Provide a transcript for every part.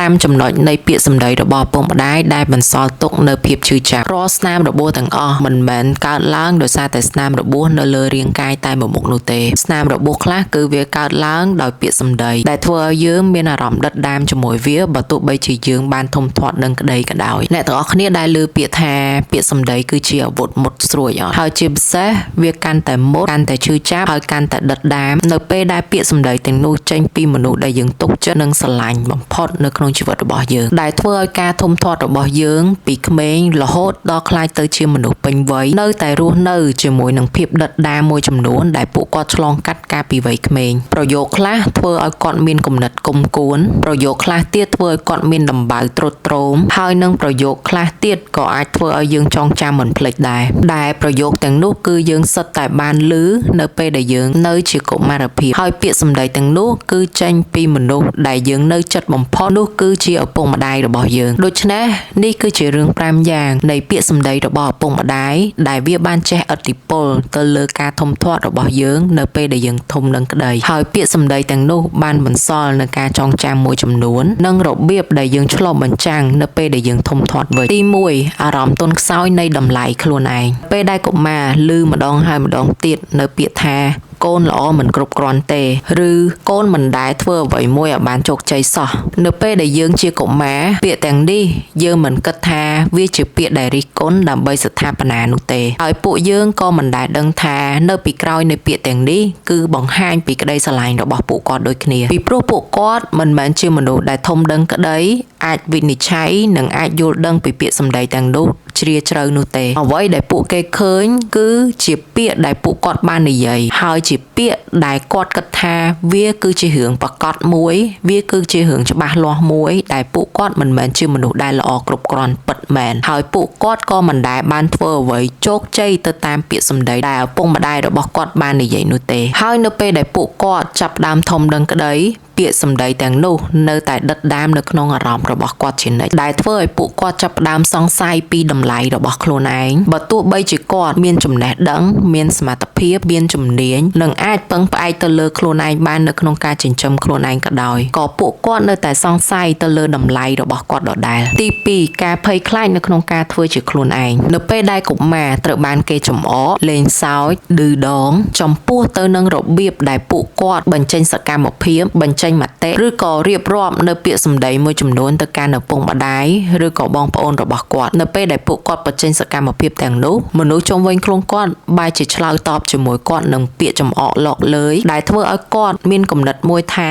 5ចំណុចនៃពាក្យសម្ដីរបស់ពុកម្ដាយដែលបន្សល់ទុកនៅភាពឈឺចាប់រាល់ស្នាមរបួសទាំងអស់មិនមែនកើតឡើងដោយសារតែស្នាមរបួសនៅលើរាងកាយតែមួយមុខនោះទេស្នាមរបួសខ្លះគឺវាកើតឡើងដោយពាក្យសម្ដីដែលធ្វើឲ្យយើងមានអារម្មណ៍ដិតដាមជាមួយវាបើទោះបីជាយើងបានធំធាត់នឹងក្តីក៏ដោយអ្នកទាំងអស់គ្នាដែលឮពាក្យថាពាក្យសម្ដីគឺជាអាវុធមុតស្រួយអត់ហើយជាពិសេសវាកាន់តែមុតកាន់តែឈឺចាប់ហើយកាន់តែដិតដាមនៅពេលដែលពាក្យសម្ដីទាំងនោះចេញពីមនុស្សដែលយើងទុកចិត្តនិងស្រឡាញ់បំផុតនៅក្នុងជីវិតរបស់យើងដែលធ្វើឲ្យការធំធាត់របស់យើងពីក្មេងរហូតដល់ក្លាយទៅជាមនុស្សពេញវ័យនៅតែរស់នៅជាមួយនឹងភាពដិតដាមមួយចំនួនដែលពួកគាត់ឆ្លងកាត់កាលពីវ័យក្មេងប្រយោគខ្លះធ្វើឲ្យគាត់មានគំនិតគុំគួនប្រយោគខ្លះទៀតធ្វើឲ្យគាត់មានដំបៅត្រុតត្រោមហើយនឹងប្រយោគខ្លះទៀតក៏អាចធ្វើឲ្យយើងចងចាំមិនភ្លេចដែរប្រយោគទាំងនោះគឺយើងសិតតែបានឮនៅពេលដែលយើងនៅជាកុមារភាពហើយពាក្យសម្ដីទាំងនោះគឺចេញពីមនុស្សដែលយើងនៅចិត្តបំផុតនោះគឺជាឪពុកម្ដាយរបស់យើងដូច្នេះនេះគឺជារឿង5យ៉ាងនៃពាក្យសម្ដីរបស់ឪពុកម្ដាយដែលវាបានចេះឥទ្ធិពលទៅលើការធំធាត់របស់យើងនៅពេលដែលយើងធំនឹងក្តីហើយពាក្យសម្ដីទាំងនោះបានបន្សល់នូវការចងចាំមួយចំនួននិងរបៀបដែលយើងឆ្លុះបញ្ចាំងនៅពេលដែលយើងធំធាត់វិញទី1អារម្មណ៍ទន់ខ្សោយនៃតម្លៃខ្លួនឯងពេលដែលកុមារឮម្ដងហើយម្ដងទៀតនៅពាក្យថាកូនល្អមិនគ្រប់គ្រាន់ទេឬកូនមិនដែលធ្វើអ្វីមួយឲ្យបានជោគជ័យសោះនៅពេលដែលយើងជាកុមារពាក្យទាំងនេះយើងមិនគិតថាវាជាពាក្យដែលរិះគន់ដើម្បីស្ថាបនានោះទេហើយពួកយើងក៏មិនដែលដឹងថានៅពីក្រោយនៃពាក្យទាំងនេះគឺបង្ហាញពីក្តីស្រឡាញ់របស់ពួកគាត់ដូចគ្នាពីព្រោះពួកគាត់មិនមែនជាមនុស្សដែលធំដឹងក្តីអាចវិនិច្ឆ័យនិងអាចយល់ដឹងពីពាក្យសម្ដីទាំងនោះជ្រាលជ្រៅនោះទេអ្វីដែលពួកគេឃើញគឺជាពាក្យដែលពួកគាត់បាននិយាយហើយជាពាក្យដែលគាត់គិតថាវាគឺជារឿងប្រកបមួយវាគឺជារឿងច្បាស់លាស់មួយដែលពួកគាត់មិនមែនជាមនុស្សដែលល្អគ្រប់គ្រាន់ពិតមែនហើយពួកគាត់ក៏មិនដែលបានធ្វើអ្វីជោគជ័យទៅតាមពាក្យសម្ដីដែលឪពុកម្ដាយរបស់គាត់បាននិយាយនោះទេហើយនៅពេលដែលពួកគាត់ចាប់ផ្ដើមធំដឹងក្តីពាក្យសម្ដីទាំងនោះនៅតែដិតដាមនៅក្នុងអារម្មណ៍របស់គាត់ជានិច្ចដែលធ្វើឲ្យពួកគាត់ចាប់ផ្ដើមសង្ស័យពីតម្លៃរបស់ខ្លួនឯងបើទោះបីជាគាត់មានចំណេះដឹងមានសមត្ថភាពមានជំនាញនិងអាចពឹងផ្អែកទៅលើខ្លួនឯងបាននៅក្នុងការចិញ្ចឹមខ្លួនឯងក៏ដោយក៏ពួកគាត់នៅតែសង្ស័យទៅលើតម្លៃរបស់គាត់ដដែលទី2ការភ័យខ្លាចនៅក្នុងការធ្វើជាខ្លួនឯងនៅពេលដែលកុមារត្រូវបានគេចំអកលេងសើចឌឺដងចំពោះទៅនឹងរបៀបដែលពួកគាត់បញ្ចេញសកម្មភាពបញ្ចេញមតិឬក៏រៀបរាប់នៅពាក្យសម្ដីមួយចំនួនទៅកាន់ឪពុកម្ដាយឬក៏បងប្អូនរបស់គាត់នៅពេលដែលពួកគាត់បញ្ចេញសកម្មភាពទាំងនោះមនុស្សជុំវិញខ្លួនគាត់បែរជាឆ្លើយតបជាមួយគាត់នឹងពាក្យចំអកឡកលើយដែលធ្វើឲ្យគាត់មានគំនិតមួយថា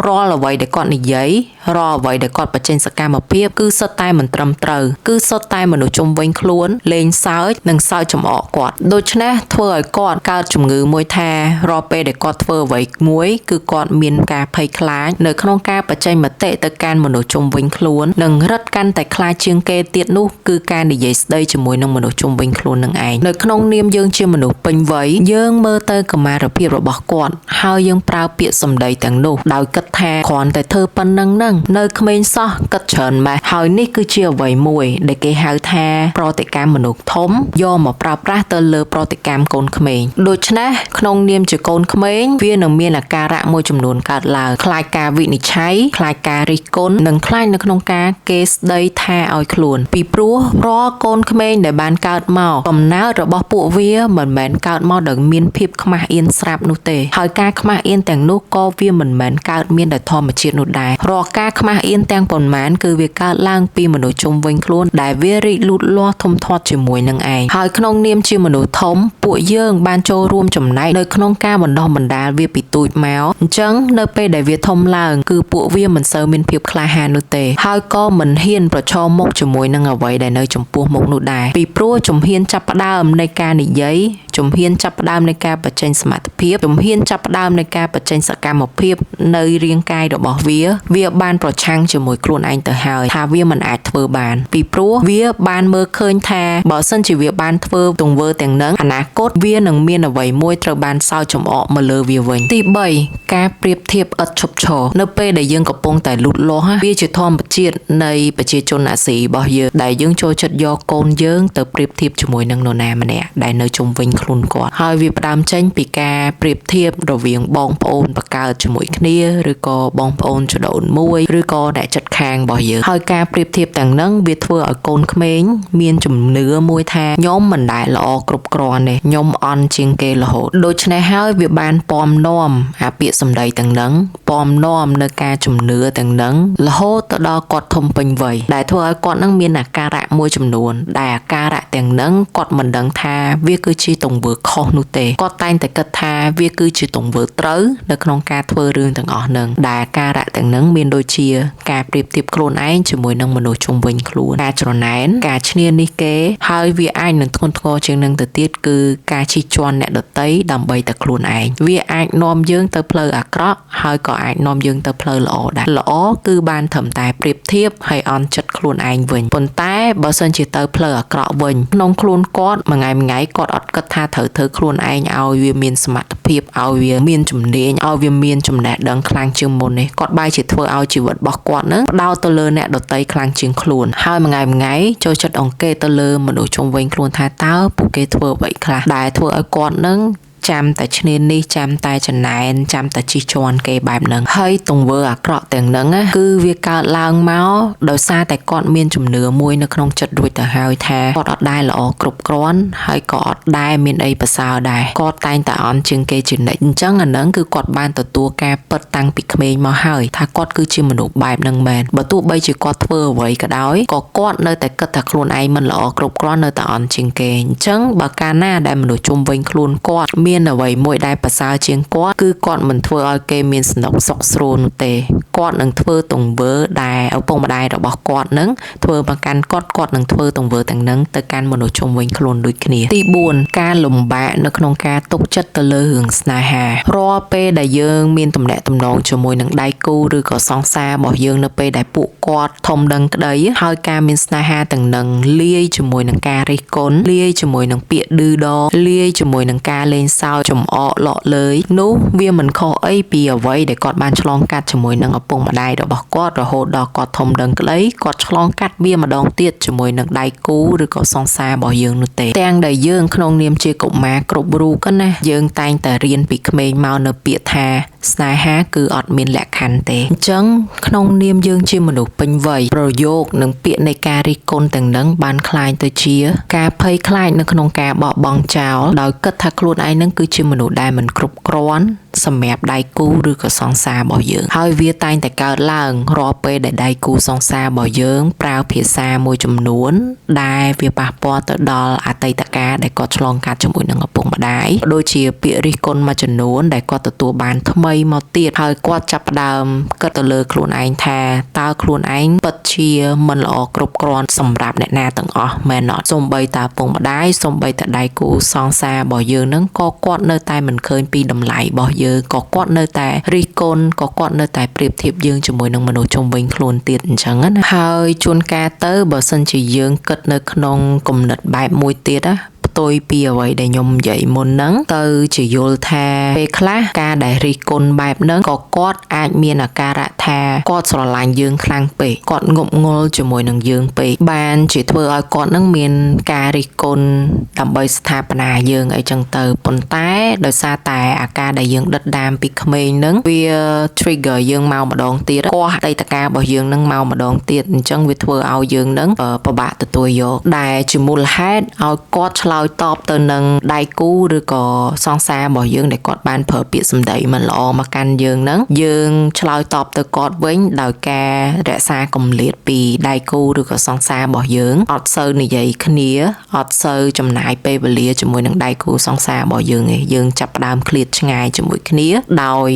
រាល់អ្វីដែលគាត់និយាយរាល់អ្វីដែលគាត់បញ្ចេញសកម្មភាពគឺសុទ្ធតែមិនត្រឹមត្រូវគឺសុទ្ធតែមនុស្សជុំវិញខ្លួនលេងសើចនិងសើចចំអកគាត់ដូច្នេះធ្វើឲ្យគាត់កើតជំងឺមួយថារាល់ពេលដែលគាត់ធ្វើអ្វីមួយគឺគាត់មានការភ័យខ្លាចនៅក្នុងការបញ្ចេញមតិទៅកាន់មនុស្សជុំវិញខ្លួននិងរឹតកាន់តែខ្លាចជាងគេទៀតនោះគឺការនិយាយស្ដីជាមួយនឹងមនុស្សជុំវិញខ្លួននឹងឯងនៅក្នុងនាមយើងជាមនុស្សពេញវ័យយើងមើលទៅកុមារភាពរបស់គាត់ហើយយើងប្រើពាក្យសម្ដីទាំងនោះដោយគិតថាគ្រាន់តែធ្វើប៉ុណ្ណឹងនៅក្មេងសោះគិតច្រើនម៉េះហើយនេះគឺជាអ្វីមួយដែលគេហៅថាប្រតិកម្មមនុស្សធំយកមកប្រើប្រាស់ទៅលើប្រតិកម្មកូនក្មេងដូច្នេះក្នុងនាមជាកូនក្មេងវានឹងមានអាការៈមួយចំនួនកើតឡើងខ្លាចការវិនិច្ឆ័យខ្លាចការរិះគន់និងខ្លាចនៅក្នុងការគេស្ដីថាឲ្យខ្លួនពីព្រោះរាល់កូនក្មេងដែលបានកើតមកកំណើតរបស់ពួកវាមិនមែនកើតមកដោយមានភាពខ្មាស់អៀនស្រាប់នោះទេហើយការខ្មាស់អៀនទាំងនោះក៏វាមិនមែនកើតមានដោយធម្មជាតិនោះដែររាល់ការខ្មាស់អៀនទាំងប៉ុន្មានគឺវាកើតឡើងពីមនុស្សជុំវិញខ្លួនដែលវារីកលូតលាស់ធំធាត់ជាមួយនឹងឯងហើយក្នុងនាមជាមនុស្សធំពួកយើងបានចូលរួមចំណែកនៅក្នុងការបណ្ដុះបណ្ដាលវាពីទូចមកអញ្ចឹងនៅពេលដែលវាធំឡើងគឺពួកវាមិនសូវមានភាពក្លាហាននោះទេហើយក៏មិនហ៊ានប្រឈមមុខជាមួយនឹងអ្វីដែលនៅចំពោះមុខនោះដែរពីព្រោះជំហានចាប់ផ្ដើមនៃការនិយាយជំហានចាប់ផ្ដើមនៃការបញ្ចេញសមត្ថភាពជំហានចាប់ផ្ដើមនៃការបញ្ចេញសកម្មភាពនៅរាងកាយរបស់វាបានប្រឆាំងជាមួយខ្លួនឯងទៅហើយថាវាមិនអាចធ្វើបានពីព្រោះវាបានមើលឃើញថាបើសិនជាវាបានធ្វើទង្វើទាំងនឹងអនាគតវានឹងមានអ្វីមួយត្រូវបានសើចចំអកមកលើវាវិញទី3ការប្រៀបធៀបឥតឈប់ឈរនៅពេលដែលយើងកំពុងតែលូតលាស់វាជាធម្មជាតិនៃប្រជាជនអាស៊ីរបស់យើងដែលយើងចូលចិត្តយកកូនយើងទៅប្រៀបធៀបជាមួយនឹងនរណាម្នាក់ដែលនៅជុំវិញខ្លួនគាត់ហើយវាផ្ដើមចេញពីការប្រៀបធៀបរវាងបងប្អូនបង្កើតជាមួយគ្នាឬ ឬក៏បងប្អូនចដូនមួយឬក៏អ្នកចិត្តខាងរបស់យើងហើយការប្រៀបធៀបទាំងហ្នឹងវាធ្វើឲ្យកូនក្មេងមានជំនឿមួយថាខ្ញុំមិនដែលល្អគ្រប់គ្រាន់ទេខ្ញុំអន់ជាងគេរហូតដូច្នេះហើយវាបានពំនាំអាពាក្យសម្ដីទាំងហ្នឹងពំនាំនៅការជំនឿទាំងហ្នឹងរហូតទៅដល់គាត់ធំពេញវ័យដែលធ្វើឲ្យគាត់នឹងមានអាការៈមួយចំនួនដែលអាការៈទាំងហ្នឹងគាត់មិនដឹងថាវាគឺជាទង្វើខុសនោះទេគាត់តែងតែគិតថាវាគឺជាទង្វើត្រូវនៅក្នុងការធ្វើរឿងទាំងអស់ហ្នឹងដែលអាការៈទាំងហ្នឹងមានដូចជាការប្រៀបធៀបខ្លួនឯងជាមួយនឹងមនុស្សជុំវិញខ្លួនការច្រណែនការឈ្នានីសគេហើយវាអាចនឹងធ្ងន់ធ្ងរជាងនឹងទៅទៀតគឺការជិះជាន់អ្នកដទៃដើម្បីតែខ្លួនឯងវាអាចនាំយើងទៅផ្លូវអាក្រក់ហើយក៏អាចនាំយើងទៅផ្លូវល្អដែរល្អគឺបានត្រឹមតែប្រៀបធៀបហើយអន់ចិត្តខ្លួនឯងវិញប៉ុន្តែបើសិនជាទៅផ្លូវអាក្រក់វិញក្នុងខ្លួនគាត់មួយថ្ងៃគាត់អត់គិតថាត្រូវធ្វើខ្លួនឯងឲ្យវាមានសមត្ថភាពឲ្យវាមានជំនាញឲ្យវាមានចំណេះដឹងខ្លាំងជាងមុននេះគាត់បែរជាធ្វើឲ្យជីវិតរបស់គាត់នឹងផ្ដោតទៅលើអ្នកដទៃខ្លាំងជាងខ្លួនហើយមួយថ្ងៃចូលចិត្តអង្កេតទៅលើមនុស្សជុំវិញខ្លួនថាតើពួកគេធ្វើអ្វីខ្លះដែលធ្វើឲ្យគាត់នឹងចាំតែឈ្នានីសចាំតែចំណែនចាំតែជិះជាន់គេបែបហ្នឹងហើយទង្វើអាក្រក់ទាំងហ្នឹងគឺវាកើតឡើងមកដោយសារតែគាត់មានជំនឿមួយនៅក្នុងចិត្តរួចទៅហើយថាគាត់អត់ដែលល្អគ្រប់គ្រាន់ហើយក៏អត់ដែលមានអីប្រសើរដែរគាត់តែងតែអន់ជាងគេជានិច្ចអញ្ចឹងអាហ្នឹងគឺគាត់បានទទួលការពិតតាំងពីក្មេងមកហើយថាគាត់គឺជាមនុស្សបែបហ្នឹងមែនបើទោះបីជាគាត់ធ្វើអ្វីក៏ដោយក៏គាត់នៅតែគិតថាខ្លួនឯងមិនល្អគ្រប់គ្រាន់នៅតែអន់ជាងគេអញ្ចឹងបើកាលណាដែលមនុស្សជុំវិញខ្លួនគាត់មានអ្វីមួយដែលប្រសើរជាងគាត់គឺគាត់មិនធ្វើឲ្យគេមានសំណុកសុខស្រួលនោះទេគាត់នឹងធ្វើទង្វើដែលឪពុកម្ដាយរបស់គាត់នឹងធ្វើមកកាន់គាត់នឹងធ្វើទង្វើទាំងហ្នឹងទៅកាន់មនុស្សជុំវិញខ្លួនដូចគ្នាទី4ការលំបាកនៅក្នុងការទុកចិត្តទៅលើរឿងស្នេហារាល់ពេលដែលយើងមានទំនាក់ទំនងជាមួយនឹងដៃគូឬក៏សង្សាររបស់យើងនៅពេលដែលពួកគាត់ធំដឹងក្តីហើយការមានស្នេហាទាំងហ្នឹងលាយជាមួយនឹងការរិះគន់លាយជាមួយនឹងពាក្យឌឺដលាយជាមួយនឹងការលេងសើចចំអកលក់លើយនោះវាមិនខុសអីពីអ្វីដែលគាត់បានឆ្លងកាត់ជាមួយនឹងឪពុកម្ដាយរបស់គាត់រហូតដល់គាត់ធំដឹងក្តីគាត់ឆ្លងកាត់វាម្ដងទៀតជាមួយនឹងដៃគូឬក៏សង្សាររបស់យើងនោះទេទាំងដែលយើងក្នុងនាមជាកុមារគ្រប់រូបណាយើងតែងតែរៀនពីក្មេងមកនៅពាក្យថាស្នេហាគឺអត់មានលក្ខខណ្ឌទេអញ្ចឹងក្នុងនាមយើងជាមនុស្សពេញវ័យប្រយោគនិងពាក្យនៃការរិះគន់ទាំងហ្នឹងបានคล้ายទៅជាការភ័យខ្លាចនៅក្នុងការបោះបង់ចោលដោយគិតថាខ្លួនឯងនឹងគឺជាមនុស្សដែលមិនគ្រប់គ្រាន់សម្រាប់ដៃគូឬក៏សង្សាររបស់យើងហើយវាតែងតែកើតឡើងរាល់ពេលដែលដៃគូសង្សាររបស់យើងប្រើភាសាមួយចំនួនដែលវាប៉ះពាល់ទៅដល់អតីតកាលដែលគាត់ឆ្លងកាត់ជាមួយនឹងឪពុកម្ដាយដូចជាពាក្យរិះគន់មួយចំនួនដែលគាត់ទទួលបានថ្មីមកទៀតហើយគាត់ចាប់ផ្ដើមគិតទៅលើខ្លួនឯងថាតើខ្លួនឯងពិតជាមិនល្អគ្រប់គ្រាន់សម្រាប់អ្នកណាទាំងអស់មែនអត់សូម្បីតែឪពុកម្ដាយសូម្បីតែដៃគូសង្សាររបស់យើងនឹងក៏គាត់នៅតែមិនឃើញពីតម្លៃរបស់យើងក៏គាត់នៅតែរិះគន់ក៏គាត់នៅតែប្រៀបធៀបយើងជាមួយនឹងមនុស្សជុំវិញខ្លួនទៀតអញ្ចឹងណាហើយជួនកាលទៅបើសិនជាយើងគិតនៅក្នុងគំនិតបែបមួយទៀតណាផ្ទុយពីអ្វីដែលខ្ញុំនិយាយមុនហ្នឹងទៅជាយល់ថាពេលខ្លះការដែលរិះគន់បែបហ្នឹងក៏គាត់អាចមានអាការៈថាគាត់ស្រឡាញ់យើងខ្លាំងពេកគាត់ងប់ងល់ជាមួយនឹងយើងពេកបានជាធ្វើឲ្យគាត់នឹងមានការរិះគន់ដើម្បីស្ថាបនាយើងអីចឹងទៅប៉ុន្តែដោយសារតែអាការដែលយើងដិតដាមពីក្មេងហ្នឹងវា trigger យើងមកម្ដងទៀតកោះអតីតកាលរបស់យើងហ្នឹងមកម្ដងទៀតអញ្ចឹងវាធ្វើឲ្យយើងហ្នឹងពិបាកទទួលយកដែលជាមូលហេតុឲ្យគាត់ឆ្លើយតបទៅនឹងដៃគូឬក៏សង្សាររបស់យើងដែលគាត់បានប្រើពាក្យសម្ដីមិនល្អមកកាន់យើងហ្នឹងយើងឆ្លើយតបទៅគាត់វិញដោយការរក្សាគម្លាតពីដៃគូឬក៏សង្សាររបស់យើងអត់សូវនិយាយគ្នាអត់សូវចំណាយពេលវេលាជាមួយនឹងដៃគូសង្សាររបស់យើងទេយើងចាប់ផ្ដើមឃ្លាតឆ្ងាយជាមួយគ្នាដោយ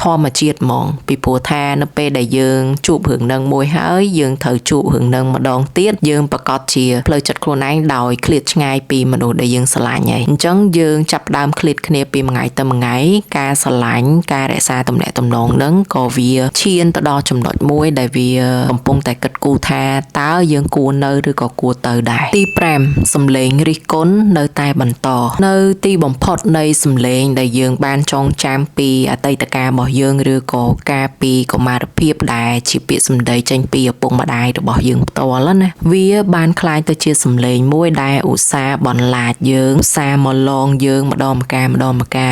ធម្មជាតិហ្មងពីព្រោះថានៅពេលដែលយើងជួបរឿងនឹងមួយហើយយើងត្រូវជួបរឿងនឹងម្ដងទៀតយើងប្រកាសជាផ្លូវចិត្តខ្លួនឯងដោយឃ្លាតឆ្ងាយពីមនុស្សដែលយើងស្រឡាញ់ហើយអញ្ចឹងយើងចាប់ផ្ដើមឃ្លាតគ្នាពីមួយថ្ងៃទៅមួយថ្ងៃការស្រឡាញ់ការរក្សាទំនាក់ទំនងនឹងក៏វាឈានទៅដល់ចំណុចមួយដែលវាកំពុងតែគិតគូរថាតើយើងគួរនៅឬក៏គួរទៅដែរទី5សំឡេងរិះគន់នៅតែបន្តនៅទីបំផុតនៃសំឡេងដែលយើងបានចងចាំពីអតីតកាលរបស់យើងឬក៏ការពីកុមារភាពដែលជាពាក្យសម្ដីចេញពីឪពុកម្ដាយរបស់យើងផ្ទាល់ណាវាបានคล้ายទៅជាសំឡេងមួយដែលឧស្សាហ៍បន្ល ឡាចយើងឧស្សាហ៍មកលងយើងម្ដងម្កា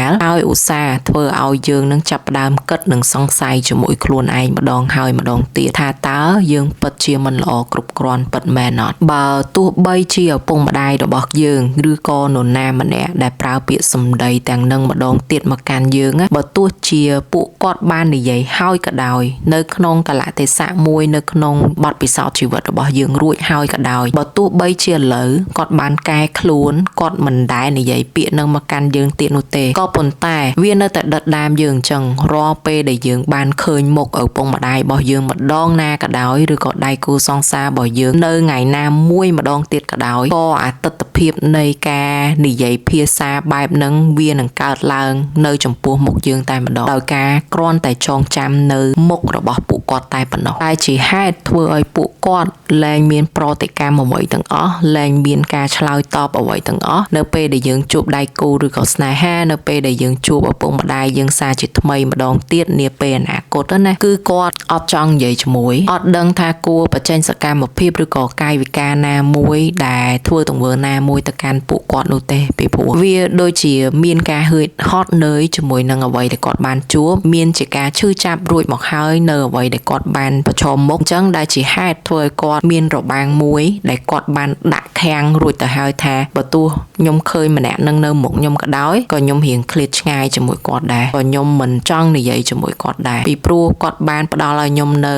លហើយឧស្សាហ៍ធ្វើឲ្យយើងនឹងចាប់ផ្ដើមគិតនិងសង្ស័យជាមួយខ្លួនឯងម្ដងហើយម្ដងទៀតថាតើយើងពិតជាមិនល្អគ្រប់គ្រាន់ពិតមែនអត់បើទោះបីជាឪពុកម្ដាយរបស់យើងឬក៏នរណាម្នាក់ដែលប្រើពាក្យសម្ដីទាំងនឹងម្ដងទៀតមកកាន់យើងបើទោះជាពួកគាត់បាននិយាយហើយក៏ដោយនៅក្នុងកលៈទេសៈមួយនៅក្នុងបទពិសោធន៍ជីវិតរបស់យើងរួចហើយក៏ដោយបើទោះបីជាឥឡូវគាត់បានកែខ្លួនគាត់មិនដែលនិយាយពាក្យនឹងមកកាន់យើងទៀតនោះទេក៏ប៉ុន្តែវានៅតែដិតដាមយើងអញ្ចឹងរាល់ពេលដែលយើងបានឃើញមុខឪពុកម្ដាយរបស់យើងម្ដងណាក៏ដោយឬក៏ដៃគូសង្សាររបស់យើងនៅថ្ងៃណាមួយម្ដងទៀតក៏ដោយក៏អតិថិភាពនៃការនិយាយភាសាបែបហ្នឹងវានឹងកើតឡើងនៅចំពោះមុខយើងតែម្ដងដោយការគ្រាន់តែចងចាំនៅមុខរបស់ពួកគាត់តែប៉ុណ្ណោះតែជាហេតុធ្វើឲ្យពួកគាត់លែងមានប្រតិកម្មអ្វីទាំងអស់លែងមានការឆ្លើយតបអ្វីទាំងអស់នៅពេលដែលយើងជួបដៃគូឬក៏ស្នេហានៅពេលដែលយើងជួបឪពុកម្ដាយយើងសារជាថ្មីម្ដងទៀតនាពេលអនាគតណាគឺគាត់អត់ចង់និយាយជាមួយអត់ដឹងថាគួរបញ្ចេញសកម្មភាពឬក៏កាយវិការណាមួយដែលធ្វើទង្វើណាមួយទៅកាន់ពួកគាត់នោះទេពីព្រោះវាដូចជាមានការហឺតហត់នឿយជាមួយនឹងអ្វីដែលគាត់បានជួបមានជាការឈឺចាប់រួចមកហើយនៅអ្វីដែលគាត់បានប្រឈមមុខអញ្ចឹងដែលជាហេតុធ្វើឲ្យគាត់មានរបាំងមួយដែលគាត់បានដាក់ខាំងរួចទៅហើយថាបើទោះខ្ញុំឃើញម្នាក់នឹងនៅមុខខ្ញុំក៏ដោយក៏ខ្ញុំរៀងឃ្លាតឆ្ងាយជាមួយគាត់ដែរក៏ខ្ញុំមិនចង់និយាយជាមួយគាត់ដែរពីព្រោះគាត់បានផ្ដល់ឲ្យខ្ញុំនៅ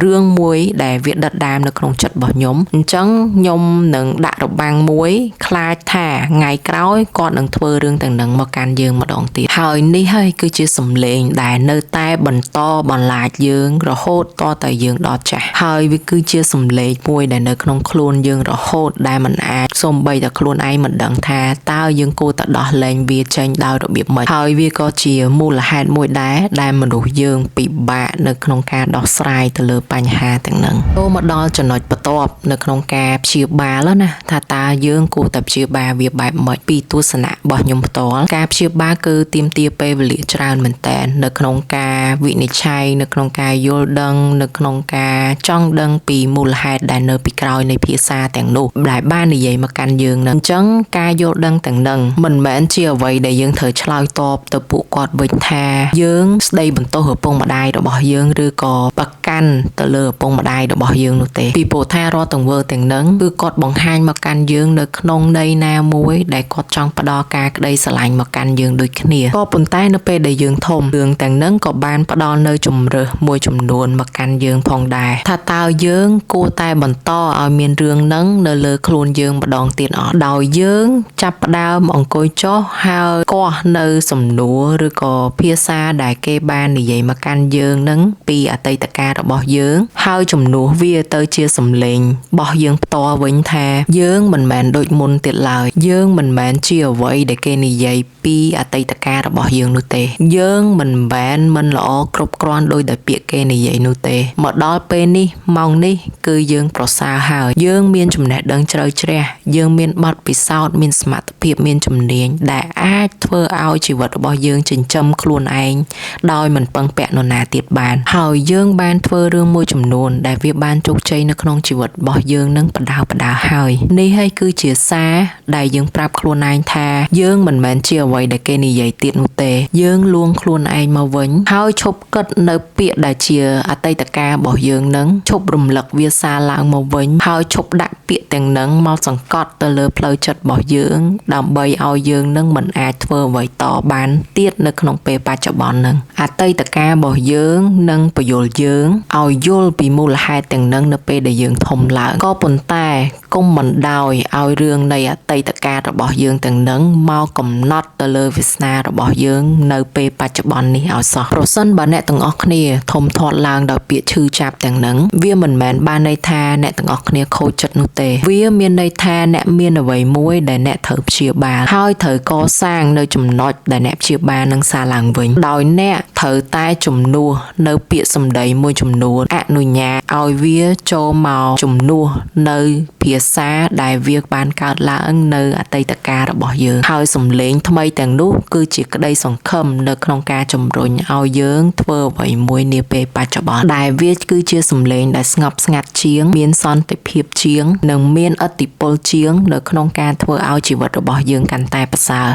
រឿងមួយដែលវាដិតដាមនៅក្នុងចិត្តរបស់ខ្ញុំអញ្ចឹងខ្ញុំនឹងដាក់របាំងមួយខ្លាចថាថ្ងៃក្រោយគាត់នឹងធ្វើរឿងទាំងនឹងមកកាន់យើងម្ដងទៀតហើយនេះហើយគឺជាសម្លេងដែលនៅតែបន្តបន្លាចយើងរហូតតតែយើងដល់ចាស់ហើយវាគឺជាសម្លេងមួយដែលនៅក្នុងខ្លួនយើងរហូតដែលមិនអាចសូម្បីតែខ្លួនឯងមិនដឹងថាតើយើងគួរតែដោះលែងវាចេញដោយរបៀបម៉េចហើយវាក៏ជាមូលហេតុមួយដែរដែលមនុស្សយើងពិបាកនៅក្នុងការដោះស្រាយទៅលើបញ្ហាទាំងហ្នឹងចូលមកដល់ចំណុចបន្ទាប់នៅក្នុងការព្យាបាលណាថាតើយើងគួរតែព្យាបាលវាបែបម៉េចពីទស្សនៈរបស់ខ្ញុំផ្ទាល់ការព្យាបាលគឺទាមទារពេលវេលាច្រើនមែនតើនៅក្នុងការវិនិច្ឆ័យនៅក្នុងការយល់ដឹងនៅក្នុងការចង់ដឹងពីមូលហេតុដែលនៅពីក្រោយនៃភាសាទាំងនោះដែលបាននិយាយមកកាន់យើងនឹងអញ្ចឹងការយល់ដឹងទាំងនឹងមិនមែនជាអ្វីដែលយើងត្រូវឆ្លើយតបទៅពួកគាត់វិញថាយើងស្ដីបន្ទោសឪពុកម្ដាយរបស់យើងឬក៏ប្រកាន់ទៅលើឪពុកម្ដាយរបស់យើងនោះទេពីព្រោះថារាល់ទង្វើទាំងនឹងគឺគាត់បង្ហាញមកកាន់យើងនៅក្នុងន័យណាមួយដែលគាត់ចង់ផ្ដល់ការក្តីស្រឡាញ់មកកាន់យើងដូចគ្នាក៏ប៉ុន្តែនៅពេលដែលយើងធំរឿងទាំងនឹងក៏បានផ្ដល់នៅជំរើសមួយចំនួនមកកាន់យើងផងដែរថាតើយើងគួរតែបន្តឲ្យមានរឿងនឹងនៅលើខ្លួនយើងម្ដងទៀតអត់ដោយយើងចាប់ផ្ដើមអង្គុយចុះហើយកោះនៅសំណួរឬក៏ភាសាដែលគេបាននិយាយមកកាន់យើងនឹងពីអតីតកាលរបស់យើងហើយជំនួសវាទៅជាសម្លេងរបស់យើងផ្ទាល់វិញថាយើងមិនមែនដូចមុនទៀតឡើយយើងមិនមែនជាអ្វីដែលគេនិយាយពីអតីតកាលរបស់យើងនោះទេយើងមិនមែនមិនល្អគ្រប់គ្រាន់ដោយតែពាក្យគេនិយាយនោះទេមកដល់ពេលនេះម៉ោងនេះគឺយើងប្រសើរហើយយើងមានចំណេះដឹងជ្រៅជ្រះយើងមានបទពិសោធន៍មានសមត្ថភាពមានជំនាញដែលអាចធ្វើឲ្យជីវិតរបស់យើងចិញ្ចឹមខ្លួនឯងដោយមិនពឹងពាក់នរណាទៀតបានហើយយើងបានធ្វើរឿងមួយចំនួនដែលវាបានជោគជ័យនៅក្នុងជីវិតរបស់យើងនឹងបដាហើយនេះហើយគឺជាសារដែលយើងប្រាប់ខ្លួនឯងថាយើងមិនមែនជាអ្វីដែលគេនិយាយទៀតនោះទេយើងលួងខ្លួនឯងមកវិញហើយឈប់គិតនៅពាក្យដែលជាអតីតកាលរបស់យើងនឹងឈប់រំលឹកវាសារឡើងមកវិញហើយឈប់ដាក់ពាក្យទាំងនឹងមកសង្កត់ទៅលើផ្លូវចិត្តរបស់យើងដើម្បីឲ្យយើងនឹងមិនអាចធ្វើអ្វីតបានទៀតនៅក្នុងពេលបច្ចុប្បន្ននឹងអតីតកាលរបស់យើងនឹងពយល់យើងឲ្យយល់ពីមូលហេតុទាំងនឹងនៅពេលដែលយើងធំឡើងក៏ប៉ុន្តែគុំមិនដោយឲ្យរឿងនៃអតីតកាលរបស់យើងទាំងនឹងមកកំណត់ទៅលើវាសនារបស់យើងនៅពេលបច្ចុប្បន្ននេះឲ្យសោះប្រសិនបើអ្នកទាំងអស់គ្នាធំធាត់ឡើងដោយពាក្យឈឺចាប់ទាំងនឹងវាមិនមែនបានន័យថាអ្នកទាំងអស់គ្នាខូចចិត្តនោះទេវាមានន័យថាអ្នកមានអ្វីមួយដែលអ្នកត្រូវព្យាបាលហើយត្រូវកសាងនៅចំណុចដែលអ្នកព្យាបាលនឹងសារឡើងវិញដោយអ្នក ត្រូវតែជំនួសនៅពាក្យសម្ដីមួយចំនួនអនុញ្ញាតឲ្យវាចូលមកជំនួសនៅភាសាដែលវាបានកើតឡើងនៅអតីតកាលរបស់យើងហើយសំឡេងថ្មីទាំងនោះគឺជាក្តីសង្ឃឹមនៅក្នុងការជំរុញឲ្យយើងធ្វើអ្វីមួយនាពេលបច្ចុប្បន្នដែលវាគឺជាសំឡេងដែលស្ងប់ស្ងាត់ជាងមានសន្តិភាពជាងនិងមានឥទ្ធិពលជាងនៅក្នុងការធ្វើឲ្យជីវិតរបស់យើងកាន់តែប្រសើរ